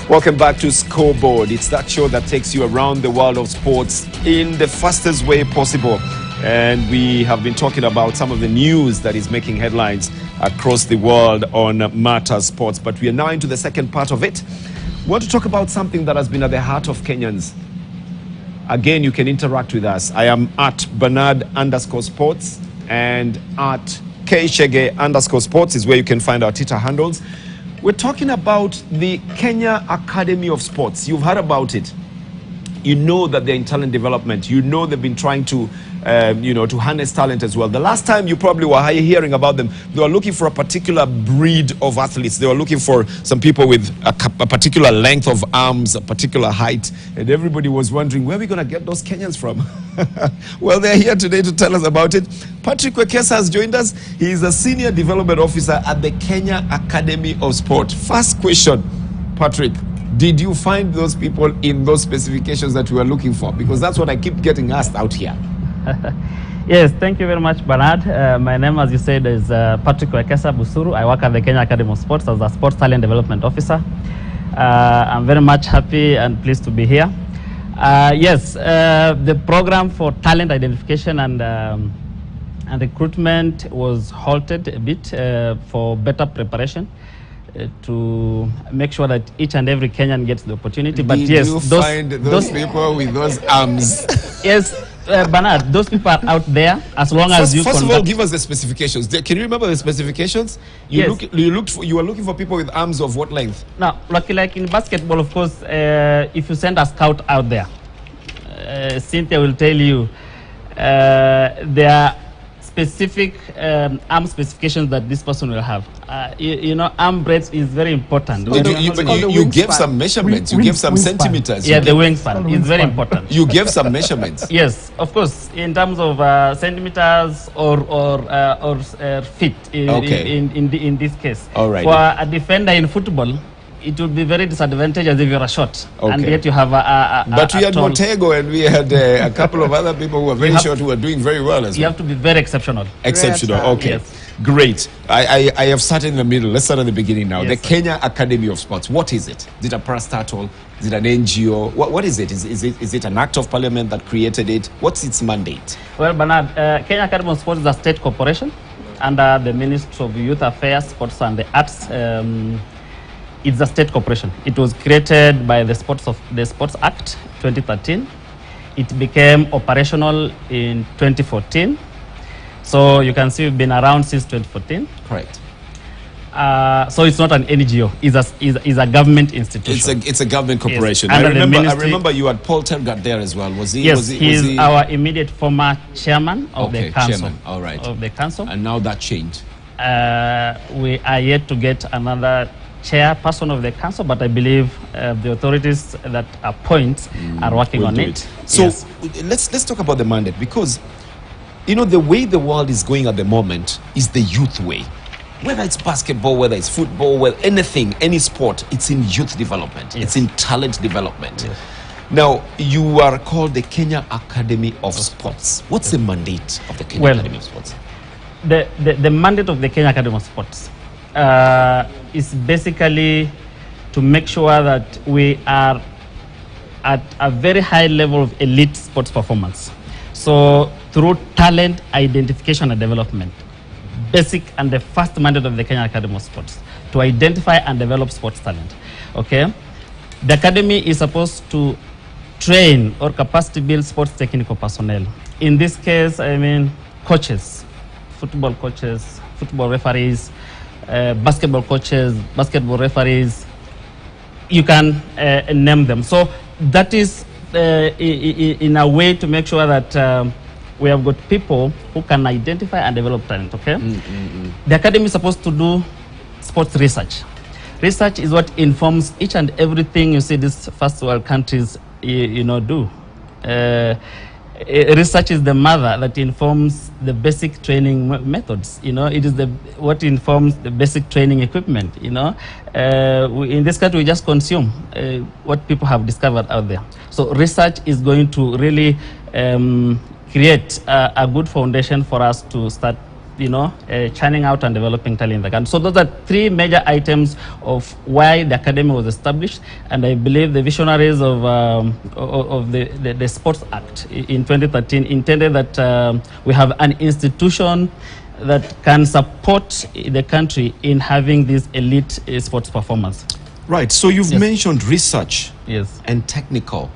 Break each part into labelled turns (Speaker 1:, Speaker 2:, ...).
Speaker 1: Welcome back to Scoreboard. It's that show that takes you around the world of sports in the fastest way possible. And we have been talking about some of the news that is making headlines across the world on Matter Sports. But we are now into the second part of it. We want to talk about something that has been at the heart of Kenyans. Again, you can interact with us. I am at Bernard_sports and at Kshege_sports is where you can find our Twitter handles. We're talking about the Kenya Academy of Sports. You've heard about it. You know that they're in talent development. You know they've been trying to, to harness talent as well. The last time you probably were hearing about them, they were looking for a particular breed of athletes. They were looking for some people with a particular length of arms, a particular height, and everybody was wondering, where are we going to get those Kenyans from? Well, they're here today to tell us about it. Patrick Wekesa has joined us. He is a Senior Development Officer at the Kenya Academy of Sport. First question, Patrick. Did you find those people in those specifications that we were looking for? Because that's what I keep getting asked out here.
Speaker 2: Yes, thank you very much, Bernard. My name, as you said, is Patrick Wekesa Busuru. I work at the Kenya Academy of Sports as a Sports Talent Development Officer. I'm very much happy and pleased to be here. Yes, the program for talent identification and recruitment was halted a bit for better preparation. To make sure that each and every Kenyan gets the opportunity. But
Speaker 1: Did
Speaker 2: yes,
Speaker 1: you find those people with those arms?
Speaker 2: Yes, Bernard, those people are out there as long as you
Speaker 1: First of all, give us the specifications. Can you remember the specifications? You were looking for people with arms of what length?
Speaker 2: Now, like in basketball, of course, if you send a scout out there, Cynthia will tell you there are specific arm specifications that this person will have. Arm breadth is very important.
Speaker 1: You gave some measurements. You gave some centimeters.
Speaker 2: Yeah, the wingspan is very important.
Speaker 1: You gave some measurements.
Speaker 2: Yes, of course, in terms of centimeters or feet. In this case,
Speaker 1: all right.
Speaker 2: For a defender in football, it would be very disadvantageous if you're a short, and yet you have
Speaker 1: But we had Montego and we had a couple of other people who were very short who were doing very well as well.
Speaker 2: You have to be very exceptional.
Speaker 1: Exceptional, okay. Yes. Great. I have started in the middle. Let's start at the beginning now. Yes, the Kenya Academy of Sports. What is it? Is it a parastatal? Is it an NGO? What is it? Is it an act of parliament that created it? What's its mandate?
Speaker 2: Well, Bernard, Kenya Academy of Sports is a state corporation under the Ministry of Youth Affairs, Sports and the Arts. It's a state corporation. It was created by the Sports Act 2013. It became operational in 2014. So you can see we've been around since 2014.
Speaker 1: Correct.
Speaker 2: So it's not an NGO. It's a government institution.
Speaker 1: It's a government corporation.
Speaker 2: Yes.
Speaker 1: I remember you had Paul Tergat there as well. Was he?
Speaker 2: Yes, he's our immediate former chairman of the council.
Speaker 1: Chairman. All right.
Speaker 2: Of the council.
Speaker 1: And now that changed.
Speaker 2: We are yet to get another chairperson of the council, but I believe the authorities that appoint are working on it.
Speaker 1: So
Speaker 2: yes.
Speaker 1: let's talk about the mandate, because the way the world is going at the moment is the youth way. Whether it's basketball, whether it's football, anything, any sport, it's in youth development. Yes. It's in talent development. Yes. Now, you are called the Kenya Academy of Sports. What's the mandate of the Kenya Academy of Sports?
Speaker 2: The mandate of the Kenya Academy of Sports is basically to make sure that we are at a very high level of elite sports performance. So through talent identification and development, basic and the first mandate of the Kenya Academy of Sports, to identify and develop sports talent. Okay, the academy is supposed to train or capacity build sports technical personnel. In this case, I mean coaches, football coaches, football referees, basketball coaches, basketball referees, you can name them. So that is in a way to make sure that we have got people who can identify and develop talent, okay? The academy is supposed to do sports research. Research is what informs each and everything you see these first world countries do. Research is the mother that informs the basic training methods. It is what informs the basic training equipment. In this country, we just consume what people have discovered out there. So research is going to really create a good foundation for us to start churning out and developing talent in the country. So those are three major items of why the academy was established, and I believe the visionaries of the Sports Act in 2013 intended that we have an institution that can support the country in having this elite sports performance.
Speaker 1: Right. So you've mentioned research,
Speaker 2: yes,
Speaker 1: and technical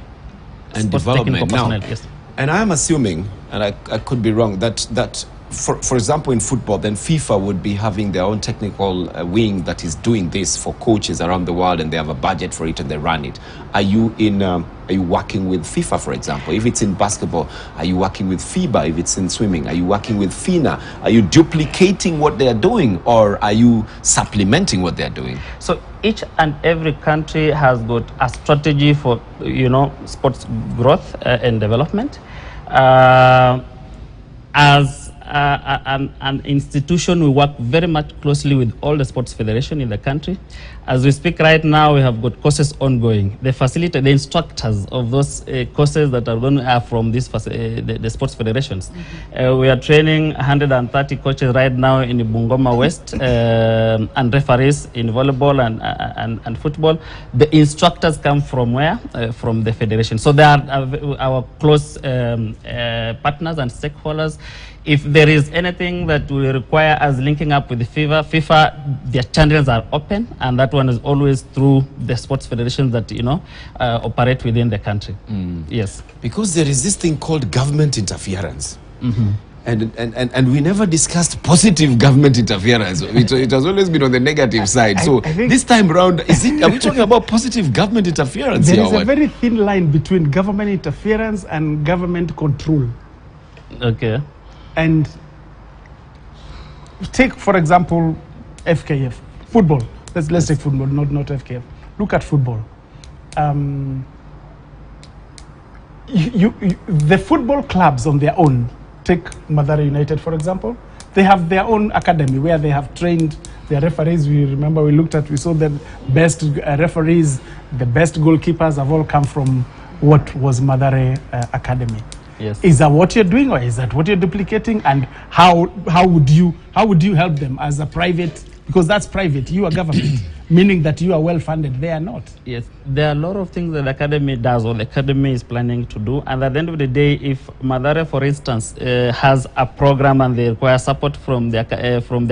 Speaker 1: and
Speaker 2: sports
Speaker 1: development now.
Speaker 2: Yes.
Speaker 1: And I am assuming, and I could be wrong, that for example in football, then FIFA would be having their own technical wing that is doing this for coaches around the world, and they have a budget for it and they run it. Are you working with FIFA, for example? If it's in basketball, are you working with FIBA? If it's in swimming, are you working with FINA? Are you duplicating what they are doing, or are you supplementing what they are doing?
Speaker 2: So each and every country has got a strategy for sports growth and development. As an institution, we work very much closely with all the sports federation in the country. As we speak right now, we have got courses ongoing. The instructors of those courses that are going are from this the sports federations. We are training 130 coaches right now in Bungoma West and referees in volleyball and football. The instructors come from where? From the federation. So they are our close partners and stakeholders. If there is anything that will require us linking up with the FIFA, their channels are open, and that one is always through the sports federations that operate within the country. Yes,
Speaker 1: because there is this thing called government interference. And we never discussed positive government interference. It has always been on the negative side. So this time around, are we talking about positive government interference?
Speaker 3: There is a very thin line between government interference and government control.
Speaker 2: Okay.
Speaker 3: And take, for example, FKF, football. Let's take football, not FKF. Look at football. The football clubs on their own, take Mathare United, for example, they have their own academy where they have trained their referees. We saw the best referees, the best goalkeepers have all come from what was Mathare Academy.
Speaker 2: Yes.
Speaker 3: Is that what you're doing, or is that what you're duplicating? And how would you help them as a private? Because that's private. You are government, meaning that you are well funded. They are not.
Speaker 2: Yes, there are a lot of things that the academy does, or the academy is planning to do. And at the end of the day, if Mathare, for instance, has a program and they require support from the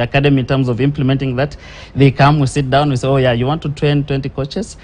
Speaker 2: academy in terms of implementing that, they come, we sit down, we say, oh yeah, you want to train 20 coaches?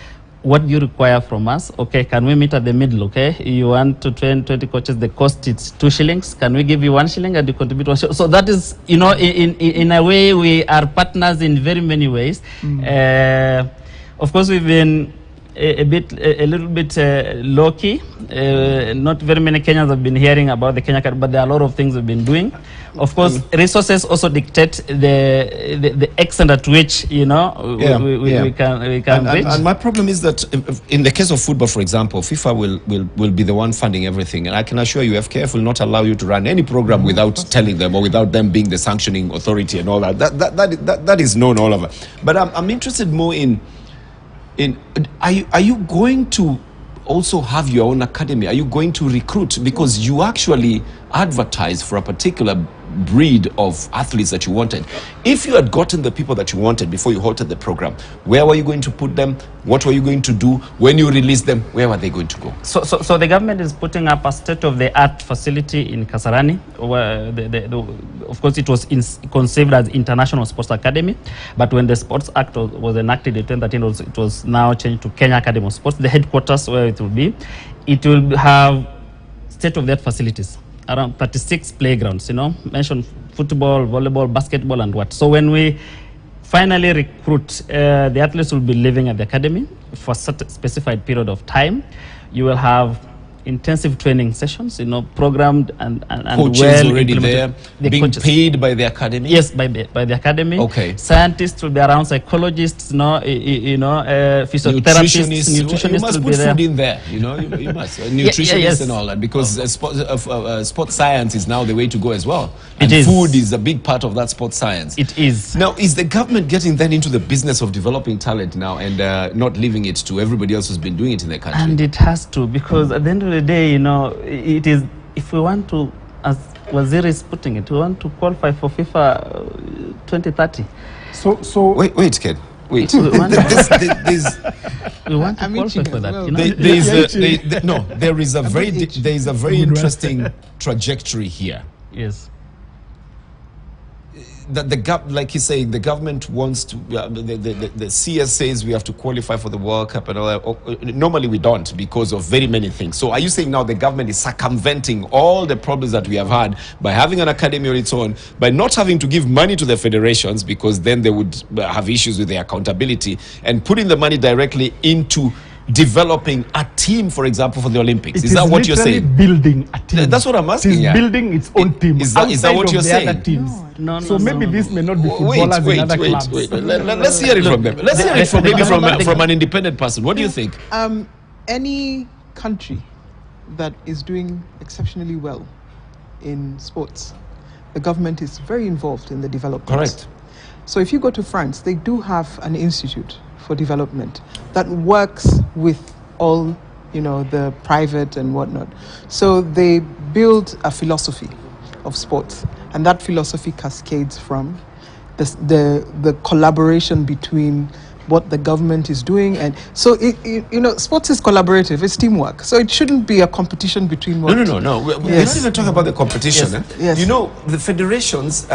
Speaker 2: What do you require from us? Okay, can we meet at the middle? Okay, you want to train 20 coaches, the cost is 2 shillings. Can we give you 1 shilling and you contribute 1 shilling? So that is, in a way, we are partners in very many ways. Of course, we've been a little bit low key. Not very many Kenyans have been hearing about the Kenya Academy, but there are a lot of things we've been doing. Of course, resources also dictate the extent at which we can reach.
Speaker 1: And my problem is that in the case of football, for example, FIFA will be the one funding everything, and I can assure you, FKF will not allow you to run any program without telling them, or without them being the sanctioning authority and all that. That is known all over. But I'm interested more in are you going to also have your own academy? Are you going to recruit? Because you actually advertise for a particular breed of athletes that you wanted. If you had gotten the people that you wanted before you halted the program, where were you going to put them? What were you going to do? When you release them, where were they going to go?
Speaker 2: So the government is putting up a state-of-the-art facility in Kasarani, where of course it was conceived as International Sports Academy, but when the Sports Act was enacted in 2013, it was now changed to Kenya Academy of Sports. The headquarters where it will be, it will have state-of-the-art facilities. Around 36 playgrounds, mention football, volleyball, basketball, and what. So when we finally recruit, the athletes will be living at the academy for a specified period of time. You will have intensive training sessions, programmed and
Speaker 1: coaches
Speaker 2: well
Speaker 1: already
Speaker 2: implemented.
Speaker 1: there, being paid by the academy.
Speaker 2: Yes, by the academy.
Speaker 1: Okay.
Speaker 2: Scientists will be around, psychologists, physiotherapists, nutritionists.
Speaker 1: You must
Speaker 2: will
Speaker 1: put
Speaker 2: be there.
Speaker 1: food in there. You must nutritionists
Speaker 2: yes.
Speaker 1: and all that, because sports science is now the way to go as well. And
Speaker 2: it is.
Speaker 1: Food is a big part of that sports science.
Speaker 2: It is.
Speaker 1: Now, is the government getting then into the business of developing talent now and not leaving it to everybody else who's been doing it in the country?
Speaker 2: And it has to, because at the end of the day, it is, if we want to as Waziri is putting it, we want to qualify for FIFA 2030.
Speaker 3: So
Speaker 1: Wait, Ken. Wait.
Speaker 2: We want
Speaker 4: I'm
Speaker 2: to qualify
Speaker 4: itching
Speaker 2: for
Speaker 4: as
Speaker 2: that.
Speaker 4: well.
Speaker 2: You know?
Speaker 1: There is a very interesting trajectory here.
Speaker 2: Yes.
Speaker 1: That like he's saying, the government wants to, the CS says we have to qualify for the World Cup and all that. Normally we don't because of very many things. So are you saying now the government is circumventing all the problems that we have had by having an academy on its own, by not having to give money to the federations because then they would have issues with their accountability, and putting the money directly into developing a team, for example, for the Olympics? Is that what you're saying?
Speaker 3: Building a team.
Speaker 1: That's what I'm asking.
Speaker 3: It is building its own team.
Speaker 1: Is that what you're saying?
Speaker 2: No,
Speaker 3: So maybe this may not be footballers in other clubs.
Speaker 1: Let's hear it from them. Let's hear it from an independent person. What do you think?
Speaker 4: Any country that is doing exceptionally well in sports, the government is very involved in the development.
Speaker 1: Correct.
Speaker 4: So if you go to France, they do have an institute for development that works with all, the private and whatnot. So they build a philosophy of sports, and that philosophy cascades from the collaboration between what the government is doing. And so sports is collaborative, it's teamwork, so it shouldn't be a competition between
Speaker 1: No. We're not even talking about the competition.
Speaker 4: Yes.
Speaker 1: The federations,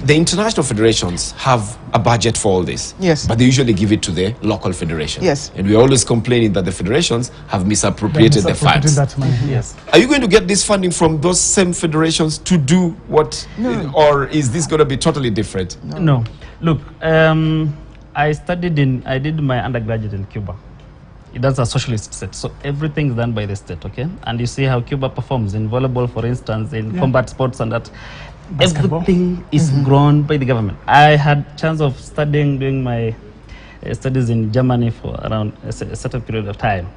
Speaker 1: the international federations have a budget for all this.
Speaker 4: Yes.
Speaker 1: But they usually give it to the local federation.
Speaker 4: Yes.
Speaker 1: And we're always complaining that the federations have misappropriated the funds.
Speaker 3: That money. Yes.
Speaker 1: Are you going to get this funding from those same federations to do what?
Speaker 4: No.
Speaker 1: Or is this going to be totally different?
Speaker 2: No. Look, I did my undergraduate in Cuba. That's a socialist state, so everything is done by the state, okay? And you see how Cuba performs in volleyball, for instance, in combat sports and that.
Speaker 3: Basketball.
Speaker 2: Everything is grown by the government. I had chance of doing my studies in Germany for around a certain period of time.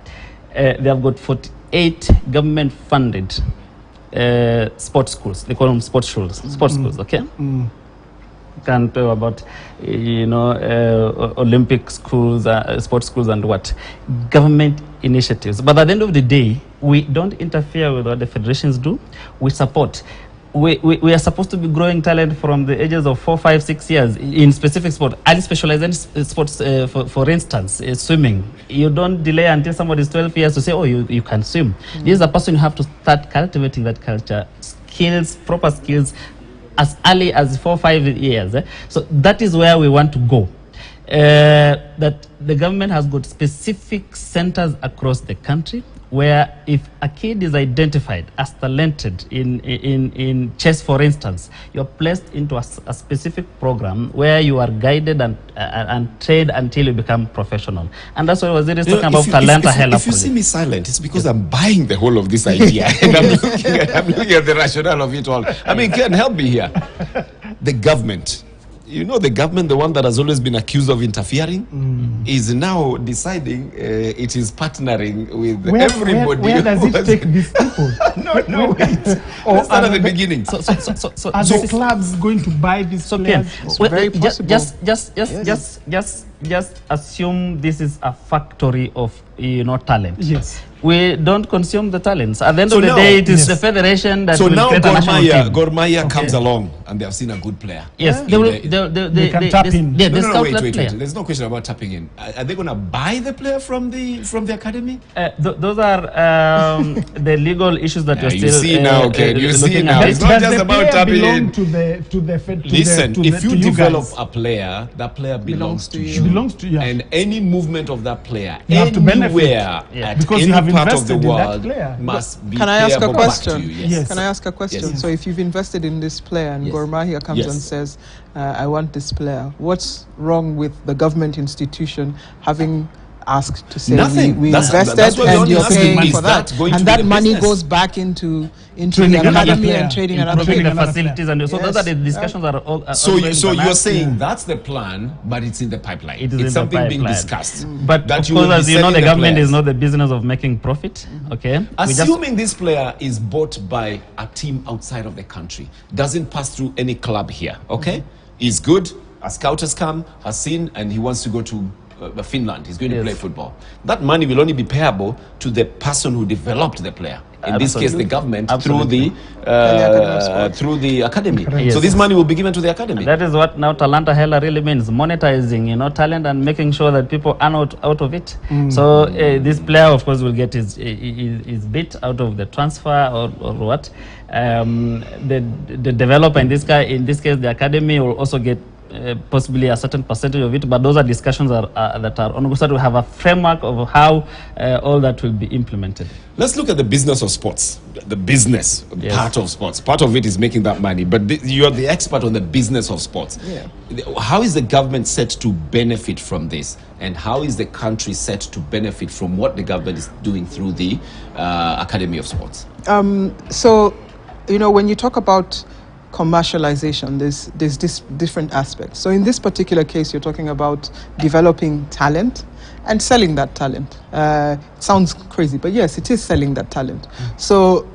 Speaker 2: They have got 48 government-funded sports schools. They call them sports schools. Okay. Can tell about Olympic schools, sports schools, and what government initiatives. But at the end of the day, we don't interfere with what the federations do. We support. We are supposed to be growing talent from the ages of 4, 5, 6 years in specific sport. Early specialized sports, for instance, swimming. You don't delay until somebody is 12 years to say, oh, you can swim. This is a person you have to start cultivating that culture, skills, proper skills, as early as 4, 5 years. So that is where we want to go. That the government has got specific centers across the country where if a kid is identified as talented in chess, for instance, you're placed into a specific program where you are guided and trained until you become professional. And that's why Waziri is talking about Talanta Hela.
Speaker 1: If you see me silent, it's because I'm buying the whole of this idea. And I'm looking at the rationale of it all. I mean, Ken, help me here. The government, the government, the one that has always been accused of interfering, is now deciding it is partnering with everybody.
Speaker 3: Where does it take these people?
Speaker 1: No, wait. Let's start at the beginning.
Speaker 3: So are the clubs going to buy these players?
Speaker 4: It's very possible.
Speaker 2: Just assume this is a factory of talent.
Speaker 3: Yes.
Speaker 2: We don't consume the talents. At the end of the day, it is the federation that will create a national team.
Speaker 1: Gor Mahia comes along and they have seen a good player.
Speaker 2: Yes,
Speaker 3: they can tap in.
Speaker 2: Wait.
Speaker 1: There's no question about tapping in. Are they going to buy the player from the academy?
Speaker 2: Those are the legal issues that you're still
Speaker 1: you see now, okay. You see now. It's not just about tapping in. Listen, if you develop a player, that player belongs to you.
Speaker 3: Belongs to you.
Speaker 1: And any movement of that player,
Speaker 3: you have to benefit.
Speaker 1: At
Speaker 3: because
Speaker 1: any
Speaker 3: you have
Speaker 1: part of the
Speaker 3: invested in that
Speaker 1: world
Speaker 3: player.
Speaker 1: must be.
Speaker 4: Can I ask a
Speaker 1: payable back
Speaker 4: question?
Speaker 1: to you. Yes.
Speaker 4: Can I ask a question?
Speaker 1: Yes.
Speaker 4: So if you've invested in this player and Gor Mahia comes and says, I want this player, what's wrong with the government institution having asked to say we invested and you're paying for that, and that money goes back into the academy and trading another player?
Speaker 2: The facilities and so those are the discussions are all.
Speaker 1: So you're saying that's the plan, but it's in the pipeline. It's something being discussed.
Speaker 2: But of course, as you know, the government is not the business of making profit. Okay.
Speaker 1: Assuming this player is bought by a team outside of the country, doesn't pass through any club here. Okay, is good. A scout has come, has seen, and he wants to go to Finland. He's going to play football. That money will only be payable to the person who developed the player. In this case, the government through the academy.
Speaker 2: Yes.
Speaker 1: So this money will be given to the academy.
Speaker 2: That is what now Talanta Hela really means: monetizing, talent and making sure that people earn out of it. So this player, of course, will get his bit out of the transfer or what. The developer in this case, the academy will also get possibly a certain percentage of it, but those are discussions that are on. So we have a framework of how all that will be implemented.
Speaker 1: Let's look at the business of sports, the business part of sports. Part of it is making that money, but you're the expert on the business of sports.
Speaker 4: Yeah.
Speaker 1: How is the government set to benefit from this, and how is the country set to benefit from what the government is doing through the Academy of Sports?
Speaker 4: So, when you talk about commercialization, there's this different aspects. So in this particular case, you're talking about developing talent and selling that talent. It sounds crazy, but yes, it is selling that talent. So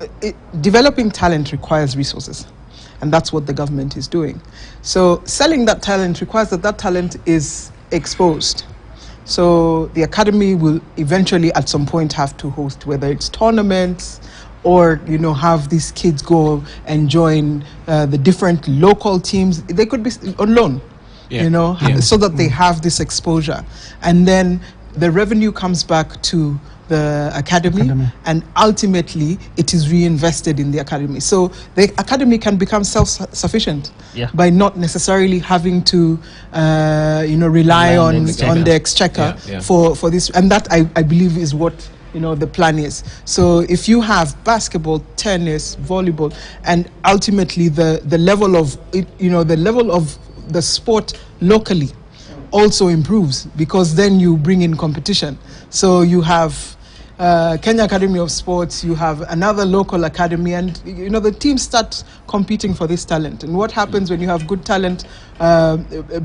Speaker 4: developing talent requires resources, and that's what the government is doing. So selling that talent requires that talent is exposed. So the academy will eventually at some point have to host, whether it's tournaments, or have these kids go and join the different local teams. They could be on loan, so that they have this exposure, and then the revenue comes back to the academy, and ultimately it is reinvested in the academy. So the academy can become self-sufficient by not necessarily having to rely on the exchequer for this, and that I believe is what the plan is. So if you have basketball, tennis, volleyball, and ultimately the level of the sport locally also improves, because then you bring in competition. So you have Kenya Academy of Sports, you have another local academy, and the teams start competing for this talent. And what happens when you have good talent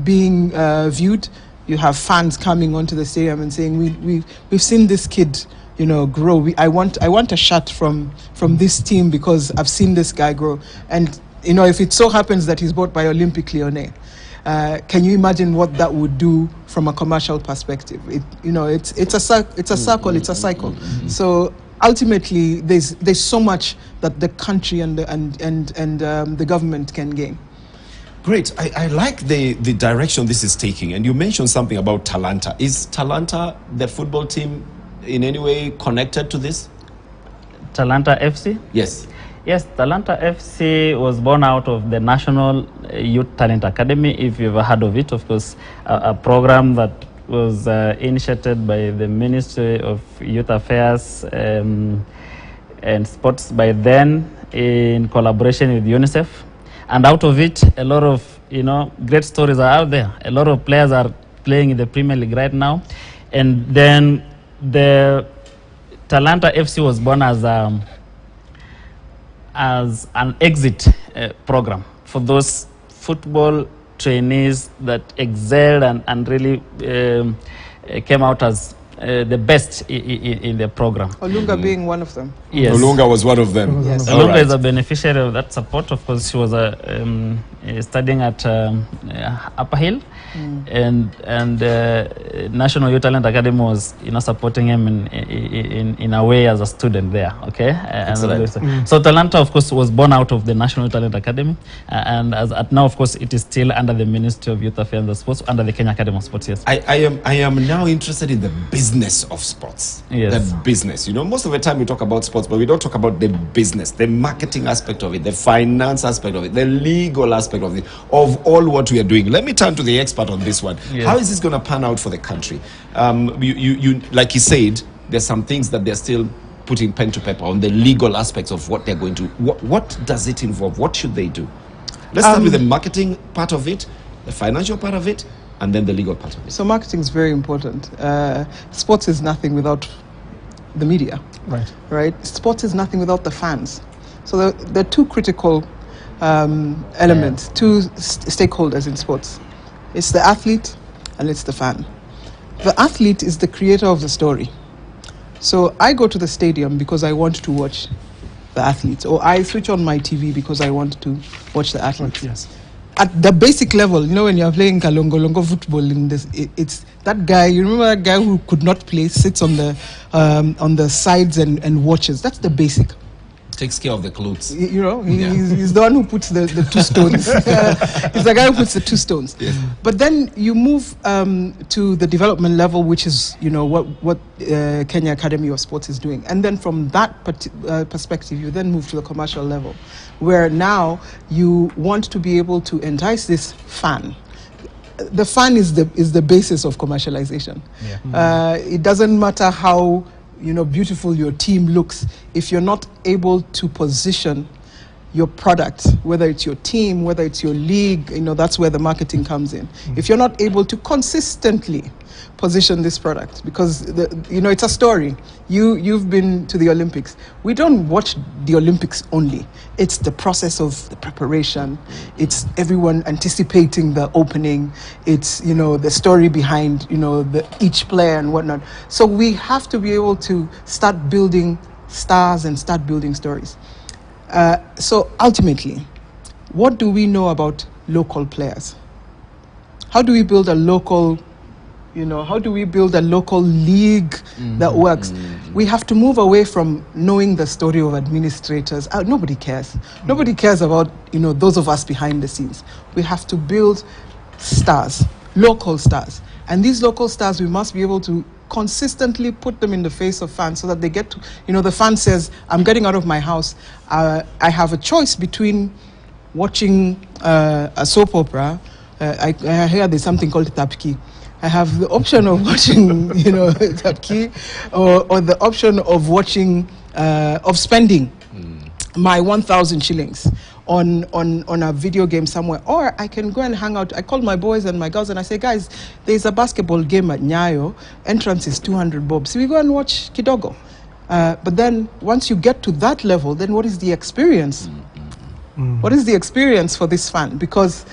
Speaker 4: being viewed? You have fans coming onto the stadium and saying, we've seen this kid grow. I want a shot from this team because I've seen this guy grow. And if it so happens that he's bought by Olympic Lyonnais, can you imagine what that would do from a commercial perspective? It's a circle, it's a cycle. So ultimately, there's so much that the country and the government can gain.
Speaker 1: Great. I like the direction this is taking. And you mentioned something about Talanta. Is Talanta, the football team, in any way connected to this?
Speaker 2: Talanta FC?
Speaker 1: Yes.
Speaker 2: Yes, Talanta FC was born out of the National Youth Talent Academy, if you've ever heard of it. Of course, a program that was initiated by the Ministry of Youth Affairs and Sports by then, in collaboration with UNICEF. And out of it, a lot of great stories are out there. A lot of players are playing in the Premier League right now. And then the Talanta FC was born as an exit program for those football trainees that excelled and really came out as the best in the program.
Speaker 4: Olunga being one of them.
Speaker 1: Yes. Olunga was one of them.
Speaker 4: Yes.
Speaker 2: Olunga is a beneficiary of that support. Of course, she was studying at Upper Hill, and National Youth Talent Academy was supporting him in a way as a student there. Okay. So Talanta, of course, was born out of the National Youth Talent Academy, and as at now, of course, it is still under the Ministry of Youth Affairs and Sports, under the Kenya Academy of Sports. Yes.
Speaker 1: I am now interested in the business of sports.
Speaker 2: Yes.
Speaker 1: The business. Most of the time we talk about sports, but we don't talk about the business, the marketing aspect of it, the finance aspect of it, the legal aspect of it, of all what we are doing. Let me turn to the expert on this one. Yes. How is this going to pan out for the country? You like you said, there's some things that they're still putting pen to paper on the legal aspects of what they're going to. What does it involve? What should they do? Let's start with the marketing part of it, the financial part of it, and then the legal part of it.
Speaker 4: So marketing is very important. Sports is nothing without the media. Right? Sports is nothing without the fans. So there are two critical elements, two stakeholders in sports. It's the athlete and it's the fan. The athlete is the creator of the story. So I go to the stadium because I want to watch the athletes, or I switch on my TV because I want to watch the athletes.
Speaker 3: Yes.
Speaker 4: at the basic level, you know, when you're playing Kalongolongo football in this, it's that guy. You remember that guy who could not play, sits on the sides and watches. That's the basic.
Speaker 1: Takes care of the clothes.
Speaker 4: You know, he's the one who puts the 2 stones. He's the guy who puts the 2 stones. Yes. But then you move to the development level, which is, you know, what Kenya Academy of Sports is doing. And then from that perspective, you then move to the commercial level, where now you want to be able to entice this fan. The fan is the basis of commercialization. Yeah. It doesn't matter how, you know, beautiful your team looks, if you're not able to position your product, whether it's your team, whether it's your league, you know, that's where the marketing comes in. If you're not able to consistently position this product, because you know, it's a story. You've been to the Olympics. We don't watch the Olympics only. It's the process of the preparation. It's everyone anticipating the opening. It's, you know, the story behind, you know, each player and whatnot. So we have to be able to start building stars and start building stories. So ultimately, what do we know about local players? How do we build a local, you know, how do we build a local league that works? We have to move away from knowing the story of administrators. Nobody cares. Nobody cares about, you know, those of us behind the scenes. We have to build stars, local stars. And these local stars, we must be able to consistently put them in the face of fans so that they get to, you know, the fan says, I'm getting out of my house. I have a choice between watching a soap opera. I hear there's something called Tapki. I have the option of watching, you know, Tapki, or the option of watching, of spending my 1,000 shillings on a video game somewhere, or I can go and hang out. I call my boys and my girls and I say, guys, there's a basketball game at Nyayo. Entrance is 200 bob. So we go and watch Kidogo. But then once you get to that level, then what is the experience? What is the experience for this fan? Because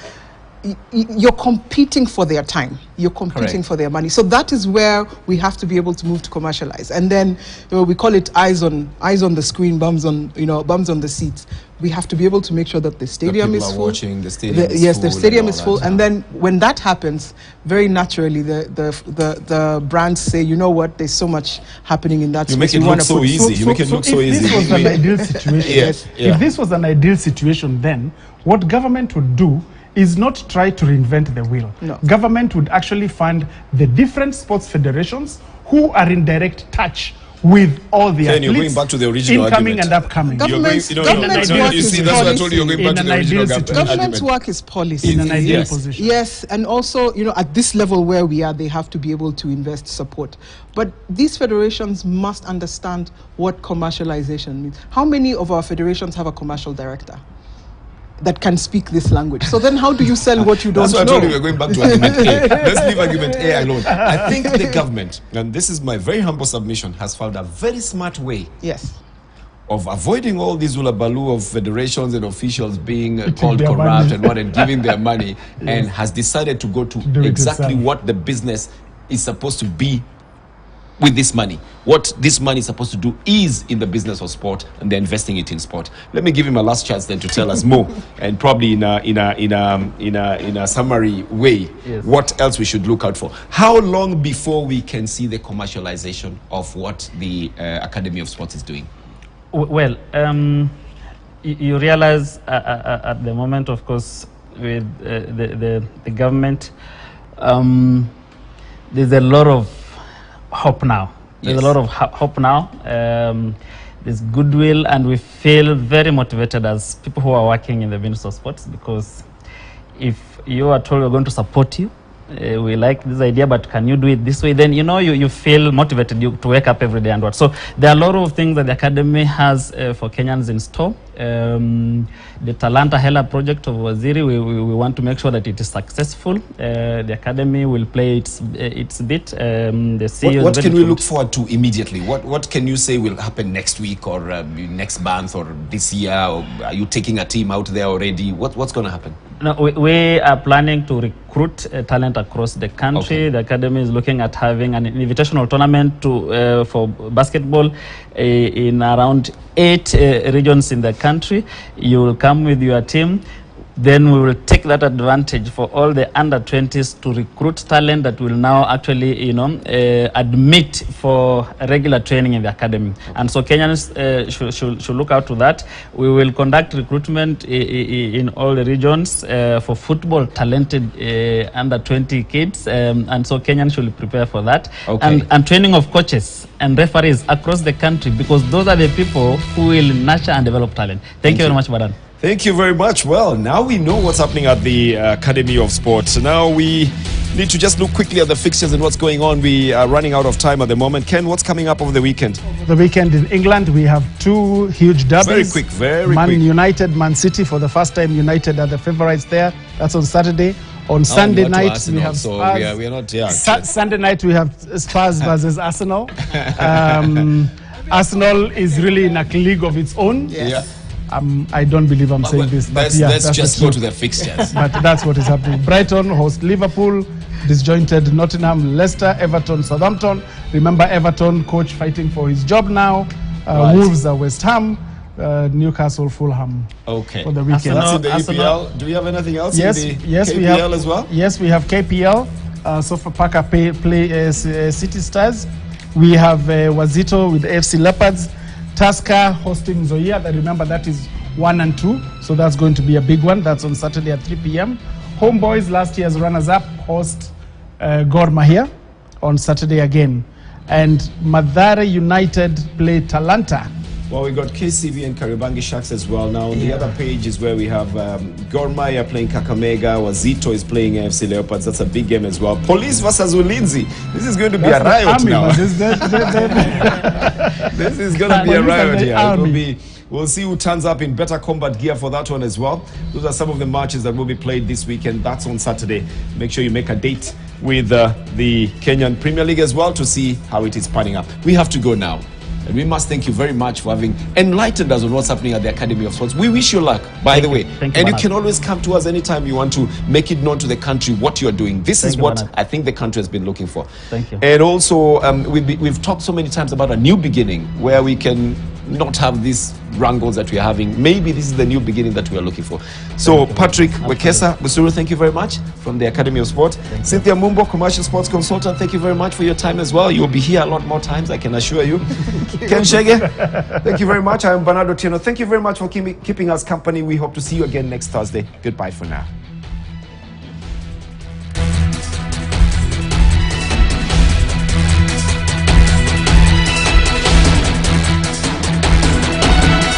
Speaker 4: you're competing for their time. You're competing for their money. So that is where we have to be able to move to commercialize. And then, you know, we call it eyes on the screen, bums on the seats. We have to be able to make sure that the stadium is full.
Speaker 1: Watching, the stadium is
Speaker 4: yes,
Speaker 1: full.
Speaker 4: The stadium is full. And then when that happens, very naturally, the brands say, you know what, there's so much happening in that space.
Speaker 1: You make it look so easy. You make it look so easy.
Speaker 3: If this was an ideal situation, if this was an ideal situation, then what government would do is not try to reinvent the wheel. No. Government would actually fund the different sports federations who are in direct touch with all the athletes,
Speaker 1: you're going back to the original
Speaker 3: incoming
Speaker 1: argument.
Speaker 3: and upcoming.
Speaker 4: Government's work is
Speaker 1: that's what I told you, you're going back to the original
Speaker 4: government's work is policy.
Speaker 3: In an ideal position.
Speaker 4: Yes, and also, you know, at this level where we are, they have to be able to invest support. But these federations must understand what commercialization means. How many of our federations have a commercial director that can speak this language? So then how do you sell what you don't know?
Speaker 1: That's why I told you we're going back to argument A. Let's leave argument A alone. I think the government, and this is my very humble submission, has found a very smart way of avoiding all these ulabaloo of federations and officials being called corrupt and giving their money, and has decided to go to exactly what the business is supposed to be with this money. What this money is supposed to do is in the business of sport, and they're investing it in sport. Let me give him a last chance then to tell us more, and probably in a summary way, what else we should look out for. How long before we can see the commercialization of what the Academy of Sports is doing?
Speaker 2: Well, you realize at the moment, of course, with the government, there's a lot of hope now. There's a lot of hope now. There's goodwill, and we feel very motivated as people who are working in the business of sports, because if you are told we're going to support you, we like this idea, but can you do it this way? Then, you know, you feel motivated to wake up every day and what. So there are a lot of things that the Academy has for Kenyans in store. The Talanta Hela project of Waziri, we want to make sure that it is successful. The Academy will play its bit. The CEO
Speaker 1: what can we look forward to immediately? What can you say will happen next week, or next month, or this year? Or are you taking a team out there already? What's going to happen?
Speaker 2: No, we are planning to recruit talent across the country. The Academy is looking at having an invitational tournament for basketball in around 8 regions in the country. You will come with your team. then we will take that advantage for all the under-20s to recruit talent that will now actually, you know, admit for regular training in the academy. And so Kenyans should look out to that. We will conduct recruitment in all the regions for football talented under-20 kids, and so Kenyans should prepare for that.
Speaker 1: Okay.
Speaker 2: And training of coaches and referees across the country, because those are the people who will nurture and develop talent. Thank you very much, Badan.
Speaker 1: Thank you very much. Well, now we know what's happening at the Academy of Sport. So now we need to just look quickly at the fixtures and what's going on. We are running out of time at the moment. Ken, what's coming up over the weekend?
Speaker 3: The weekend in England, we have two huge derbies.
Speaker 1: Very quick, very
Speaker 3: Man
Speaker 1: quick.
Speaker 3: United, Man City. For the first time, United are the favourites there. That's on Saturday. On Sunday night,
Speaker 1: Arsenal,
Speaker 3: we have
Speaker 1: so
Speaker 3: Spurs.
Speaker 1: we are not, yeah.
Speaker 3: Sunday night, we have Spurs versus Arsenal. Arsenal is really in a league of its own.
Speaker 1: Yeah.
Speaker 3: I don't believe I'm saying this, but yeah,
Speaker 1: let's
Speaker 3: that's
Speaker 1: just
Speaker 3: the
Speaker 1: go
Speaker 3: truth.
Speaker 1: to the fixtures.
Speaker 3: But that's what is happening. Brighton host Liverpool, disjointed Nottingham, Leicester, Everton, Southampton. Remember Everton, coach fighting for his job now.
Speaker 1: Right.
Speaker 3: Wolves are West Ham, Newcastle, Fulham.
Speaker 1: Okay.
Speaker 3: For the weekend.
Speaker 1: That's in the
Speaker 2: Arsenal.
Speaker 1: EPL. Do we have anything else
Speaker 3: Yes,
Speaker 1: in the
Speaker 3: yes,
Speaker 1: KPL
Speaker 3: we have
Speaker 1: as well?
Speaker 3: Yes, we have KPL. Sofapaka play City Stars. We have Wazito with AFC Leopards. Tusker hosting Zoya. Remember that is 1 and 2, so that's going to be a big one. That's on Saturday at 3 p.m. Homeboys, last year's runners-up, host Gor Mahia on Saturday again. And Mathare United play Talanta.
Speaker 1: Well, we got KCB and Kariobangi Sharks as well. Now, on the other page is where we have Gor Mahia playing Kakamega. Wazito is playing AFC Leopards. That's a big game as well. Police versus Ulinzi. This is going to be a riot now. This is going to be a riot here. It will be. We'll see who turns up in better combat gear for that one as well. Those are some of the matches that will be played this weekend. That's on Saturday. Make sure you make a date with the Kenyan Premier League as well to see how it is panning up. We have to go now. And we must thank you very much for having enlightened us on what's happening at the Academy of Sports. We wish you luck, by the way.
Speaker 2: Thank you,
Speaker 1: and you
Speaker 2: Bernard.
Speaker 1: can always come to us anytime you want to make it known to the country what you're doing. This is
Speaker 2: Thank you,
Speaker 1: what
Speaker 2: Bernard.
Speaker 1: I think the country has been looking for.
Speaker 2: Thank you.
Speaker 1: And also, we've talked so many times about a new beginning where we can not have these wrangles that we are having. Maybe this is the new beginning that we are looking for. So, Patrick Wekesa Busuru, thank you very much from the Academy of Sport. Cynthia Mumbo, Commercial Sports Consultant, thank you very much for your time as well. You'll be here a lot more times, I can assure you. Ken Shege, thank you very much. I am Bernardo Tieno. Thank you very much for keeping us company. We hope to see you again next Thursday. Goodbye for now.